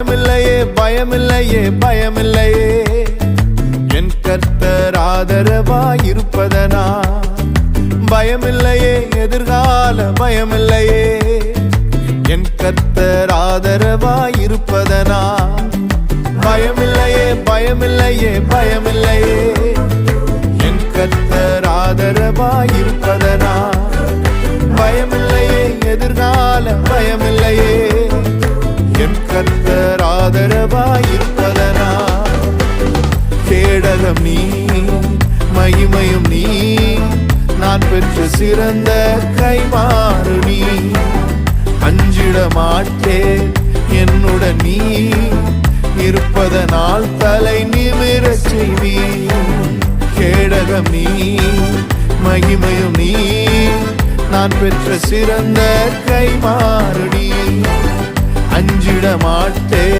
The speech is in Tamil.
பயமில்லையே பயமில்லையே பயமில்லையே என் கர்த்தர் ஆதரவாயிருப்பதனா பயமில்லையே எதிர்கால பயமில்லையே என் கர்த்தர் ஆதரவாயிருப்பதனா பயமில்லையே பயமில்லையே பயமில்லையே என் கர்த்தர் ஆதரவாயிருப்பதனா பயமில்லையே எதிர்கால பயமில்லையே என் கர்த்தர் ஆதரவாயிருப்பதனா கேடகம் நீ மகிமையும் நீ நான் பெற்ற சிறந்த கைமாறு நீ அஞ்சிட மாட்டேன் என்னுடன் நீ இருப்பதனால் தலை நிமிரச் செய்வி கேடகம் நீ மகிமையும் நீ நான் பெற்ற சிறந்த கைமாறு நீ அஞ்சிட மாட்டேன்